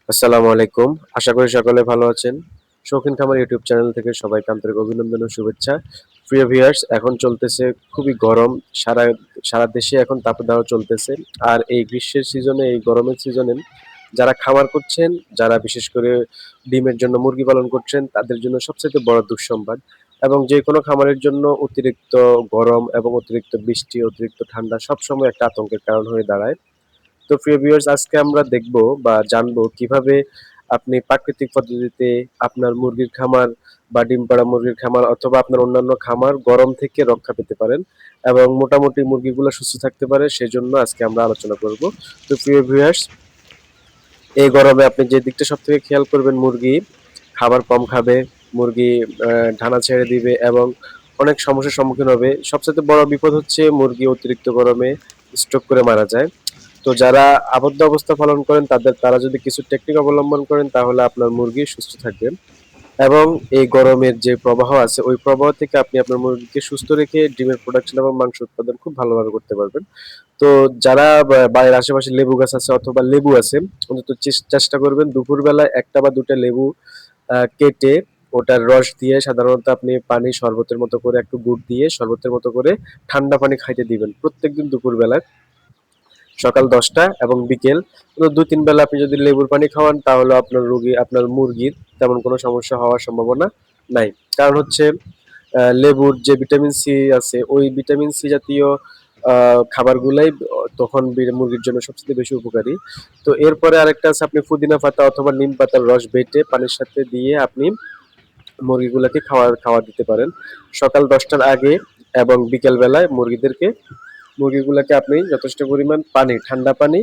আসসালামু আলাইকুম। আশা করি সকলে ভালো আছেন। শৌখিন খামার ইউটিউব চ্যানেল থেকে সবাইকে আন্তরিক অভিনন্দন ও শুভেচ্ছা। প্রিয় ভিউয়ার্স, এখন চলতেছে খুবই গরম। সারা সারা দেশে এখন তাপদাহ চলতেছে। আর এই গ্রীষ্মের সিজনে, এই গরমের সিজনে যারা খামার করছেন, যারা বিশেষ করে ডিমের জন্য মুরগি পালন করছেন, তাদের জন্য সবচাইতে বড় দুঃসংবাদ। এবং যেকোনো খামারের জন্য অতিরিক্ত গরম এবং অতিরিক্ত বৃষ্টি, অতিরিক্ত ঠান্ডা সবসময় একটা আতঙ্কের কারণ হয়ে দাঁড়ায়। তো প্রিয় ভিউয়ার্স, আজকে আমরা দেখব বা জানবো কিভাবে আপনি প্রাকৃতিক পদ্ধতিতে আপনার মুরগির খামার বা ডিম পাড়া মুরগির খামার অথবা আপনার অন্যান্য খামার গরম থেকে রক্ষা পেতে পারেন এবং মোটামুটি মুরগিগুলো সুস্থ থাকতে পারে, সেজন্য আজকে আমরা আলোচনা করব। তো প্রিয় ভিউয়ার্স, এই গরমে আপনি যে দিকটা সব থেকে খেয়াল করবেন, মুরগি খাবার কম খাবে, মুরগি ডানা ছেড়ে দিবে এবং অনেক সমস্যার সম্মুখীন হবে। সবচেয়ে বড় বিপদ হচ্ছে মুরগি অতিরিক্ত গরমে স্ট্রোক করে মারা যায়। তো যারা আবদ্ধ অবস্থা পালন করেন তারা যদি কিছু টেকনিক অবলম্বন করেন তাহলে আপনার মুরগি সুস্থ থাকবে এবং এই গরমের যে প্রবাহ আছে ওই প্রবাহ থেকে আপনি আপনার মুরগিকে সুস্থ রেখে ডিমের প্রোডাকশন এবং মাংস উৎপাদন খুব ভালোভাবে করতে পারবেন। তো যারা বাড়ির আশেপাশে লেবু গাছ আছে অথবা লেবু আছে, অন্তত চেষ্টা করবেন দুপুরবেলা একটা বা দুটা লেবু কেটে ওটার রস দিয়ে সাধারণত আপনি পানি শরবতের মতো করে একটু গুড় দিয়ে শরবতের মতো করে ঠান্ডা পানি খাইতে দিবেন প্রত্যেকদিন দুপুরবেলায়, সকাল ১০টা এবং বিকেল ২-৩ বেলা আপনি যদি লেবুর পানি খাওয়ান তাহলে আপনার মুরগির তেমন কোনো সমস্যা হওয়ার সম্ভাবনা নাই। কারণ হচ্ছে লেবুর যে ভিটামিন সি আছে ওই ভিটামিন সি জাতীয় খাবারগুলাই তখন মুরগির জন্য সবচেয়ে বেশি উপকারী। তো এরপরে আরেকটা আছে, আপনি পুদিনা পাতা অথবা নিম পাতার রস বেটে পানির সাথে দিয়ে আপনি মুরগিগুলাকে খাওয়া দিতে পারেন সকাল ১০টার আগে এবং বিকেল বেলায় মুরগিগুলাকে আপনি যথেষ্ট পরিমাণ পানি, ঠান্ডা পানি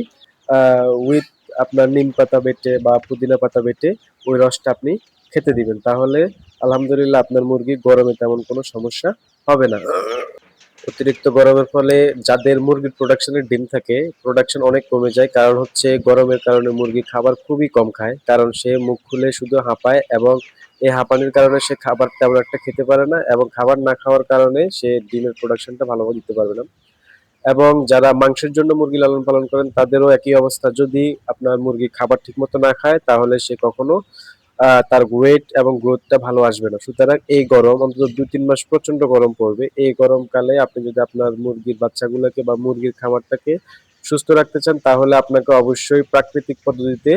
উইথ আপনার নিম পাতা বেটে বা পুদিনা পাতা বেটে ওই রসটা আপনি খেতে দিবেন। তাহলে আলহামদুলিল্লাহ আপনার মুরগির গরমে তেমন কোনো সমস্যা হবে না। অতিরিক্ত গরমের ফলে যাদের মুরগির প্রোডাকশনের ডিম থাকে, প্রোডাকশন অনেক কমে যায়। কারণ হচ্ছে গরমের কারণে মুরগি খাবার খুবই কম খায়। কারণ সে মুখ খুলে শুধু হাঁপায় এবং এই হাঁপানির কারণে সে খাবার তেমন একটা খেতে পারে না এবং খাবার না খাওয়ার কারণে সে ডিমের প্রোডাকশনটা ভালোভাবে দিতে পারবে না। এবং যারা মাংসের জন্য মুরগি লালন পালন করেন তাদেরও একই অবস্থা। যদি আপনার মুরগি খাবার ঠিকমতো না খায় তাহলে সে কখনো তার ওয়েট এবং গ্রোথটা ভালো আসবে না। সুতরাং এই গরম অন্তত ২-৩ মাস প্রচন্ড গরম পড়বে। এই গরমকালে আপনি যদি আপনার মুরগির বাচ্চাগুলোকে বা মুরগির খামারটাকে সুস্থ রাখতে চান তাহলে আপনাকে অবশ্যই প্রাকৃতিক পদ্ধতিতে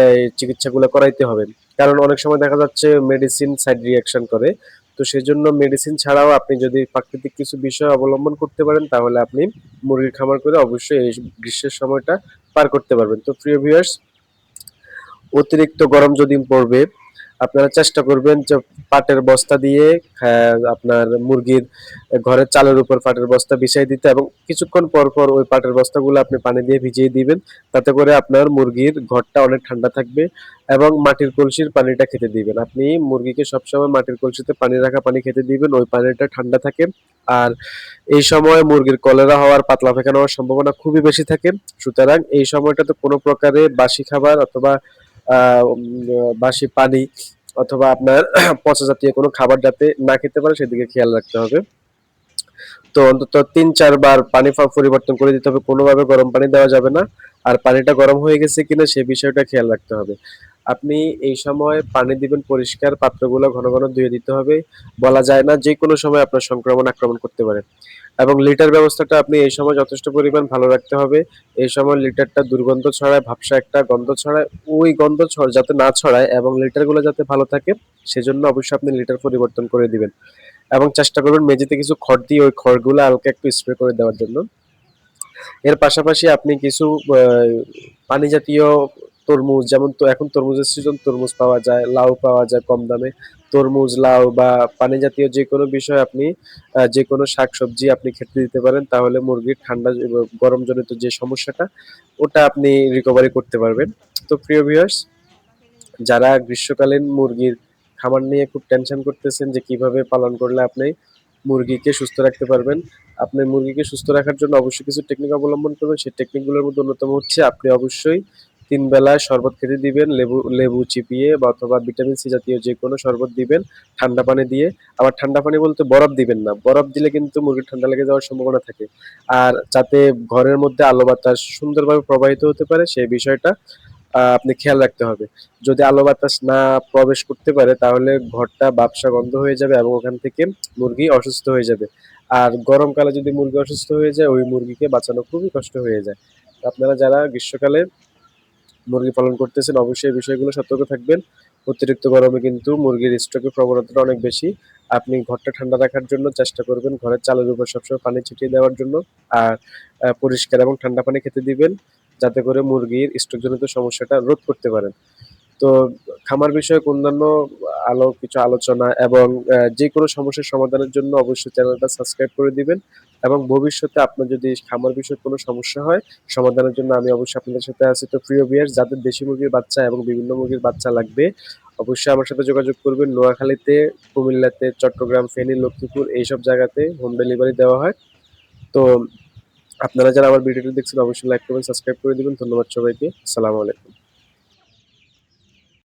এই চিকিৎসাগুলো করাইতে হবে। কারণ অনেক সময় দেখা যাচ্ছে মেডিসিন সাইড রিঅ্যাকশন করে। তো সেজন্য মেডিসিন ছাড়াও আপনি যদি প্রাকৃতিক কিছু বিষয় অবলম্বন করতে পারেন তাহলে আপনি মুরগির খামার করে অবশ্যই এই গ্রীষ্মের সময়টা পার করতে পারবেন। তো প্রিয় ভিউয়ার্স, অতিরিক্ত গরম যেদিন পড়বে আপনারা চেষ্টা করবেন যে পাটের বস্তা দিয়ে আপনার মুরগির ঘরের চালের উপর পাটের বস্তা বিছাই দিতে এবং কিছুক্ষণ পর পর ওই পাটের বস্তাগুলো আপনি পানি দিয়ে ভিজিয়ে দিবেন। তাতে করে আপনার মুরগির ঘরটা অনেক ঠান্ডা থাকবে এবং মাটির কলসির পানিটা খেতে দিবেন। আপনি মুরগিকে সবসময় মাটির কলসিতে পানি রাখা পানি খেতে দিবেন, ওই পানিটা ঠান্ডা থাকে। আর এই সময় মুরগির কলেরা হওয়ার, পাতলা পায়খানা হওয়ার সম্ভাবনা খুবই বেশি থাকে। সুতরাং এই সময়টাতে কোনো প্রকারে বাসি খাবার অথবা বাসি পানি অথবা আপনার পচা জাতীয় কোনো খাবার যাতে না খেতে পারে সেদিকে খেয়াল রাখতে হবে। তো অন্তত ৩-৪ বার পানি পরিবর্তন করে দিতে হবে। কোনোভাবে গরম পানি দেওয়া যাবে না। আর পানিটা গরম হয়ে গেছে কিনা সে বিষয়টা খেয়াল রাখতে হবে। আপনি এই সময় পানি দিবেন পরিষ্কার, পাত্রগুলো ঘন ঘন ধুয়ে দিতে হবে। বলা যায় না যে কোনো সময় আপনার সংক্রমণ আক্রমণ করতে পারে। এবং লিটার ব্যবস্থাটা আপনি এই সময় যথেষ্ট পরিমাণ ভালো রাখতে হবে। এই সময় লিটারটা দুর্গন্ধ ছড়ায়, ভ্যাপসা একটা গন্ধ ছড়ায়। ওই গন্ধ যাতে না ছড়ায় এবং লিটারগুলো যাতে ভালো থাকে সেজন্য অবশ্যই আপনি লিটার পরিবর্তন করে দিবেন। এবং চেষ্টা করবেন মেঝেতে কিছু খড় দিয়ে ওই খড়গুলো হালকা একটু স্প্রে করে দেওয়ার জন্য। এর পাশাপাশি আপনি কিছু আহ, পানি জাতীয় তরমুজ, যেমন তো এখন তরমুজের সিজন, তরমুজ পাওয়া যায়, লাউ পাওয়া যায় কম দামে। তরমুজ, লাউ বা পানি জাতীয় যে কোনো বিষয় আপনি যে কোনো শাকসবজি আপনি খেতে দিতে পারেন, তাহলে মুরগির ঠান্ডা গরম জনিত যে সমস্যাটা ওটা আপনি রিকভারি করতে পারবেন। তো প্রিয় ভিউয়ার্স, যারা গ্রীষ্মকালীন মুরগির খামার নিয়ে খুব টেনশন করতেছেন যে কিভাবে পালন করলে আপনি মুরগিকে সুস্থ রাখতে পারবেন, আপনি মুরগিকে সুস্থ রাখার জন্য অবশ্যই কিছু টেকনিক অবলম্বন করবেন। সেই টেকনিকগুলোর মধ্যে অন্যতম হচ্ছে আপনি অবশ্যই ৩ বেলায় শরবত খেতে দিবেন, লেবু লেবু চিপিয়ে বা অথবা ভিটামিন সি জাতীয় যে কোনো শরবত দিবেন ঠান্ডা পানি দিয়ে। আবার ঠান্ডা পানি বলতে বরফ দিবেন না, বরফ দিলে কিন্তু মুরগির ঠান্ডা লেগে যাওয়ার সম্ভাবনা থাকে। আর যাতে ঘরের মধ্যে আলো বাতাস সুন্দরভাবে প্রবাহিত হতে পারে সেই বিষয়টা আপনি খেয়াল রাখতে হবে। যদি আলো বাতাস না প্রবেশ করতে পারে তাহলে ঘরটা বাপসা গন্ধ হয়ে যাবে এবং ওখান থেকে মুরগি অসুস্থ হয়ে যাবে। আর গরমকালে যদি মুরগি অসুস্থ হয়ে যায় ওই মুরগিকে বাঁচানো খুবই কষ্ট হয়ে যায়। আপনারা যারা গ্রীষ্মকালে মুরগি পালন করতেছেন অবশ্যই এই বিষয়গুলো সতর্ক থাকবেন। অতিরিক্ত গরমে কিন্তু মুরগির স্ট্রোকের প্রবণতাটা অনেক বেশি। আপনি ঘরটা ঠান্ডা রাখার জন্য চেষ্টা করবেন ঘরের চালের উপর সবসময় পানি ছিটিয়ে দেওয়ার জন্য। আর পরিষ্কার এবং ঠান্ডা পানি খেতে দিবেন যাতে করে মুরগির স্ট্রোকজনিত সমস্যাটা রোধ করতে পারেন। তো খামার বিষয়ক অন্যান্য কিছু আলোচনা এবং যেকোনো সমস্যার সমাধানের জন্য অবশ্যই চ্যানেলটা সাবস্ক্রাইব করে দিবেন এবং ভবিষ্যতে আপনার যদি খামার বিষয়ক কোনো সমস্যা হয় সমাধানের জন্য আমি অবশ্যই আপনাদের সাথে আছি। তো প্রিয় ভিউয়ার্স যাদের দেশি মুরগির বাচ্চা এবং বিভিন্ন মুরগির বাচ্চা লাগবে অবশ্যই আমার সাথে যোগাযোগ করবেন। নোয়াখালীতে, কুমিল্লাতে, চট্টগ্রাম, ফেনী, লক্ষ্মীপুর এইসব জায়গাতে হোম ডেলিভারি দেওয়া হয়। তো আপনারা যারা আমার ভিডিওটি দেখছেন অবশ্যই লাইক করবেন, সাবস্ক্রাইব করে দিবেন। ধন্যবাদ সবাইকে। আসসালামু আলাইকুম।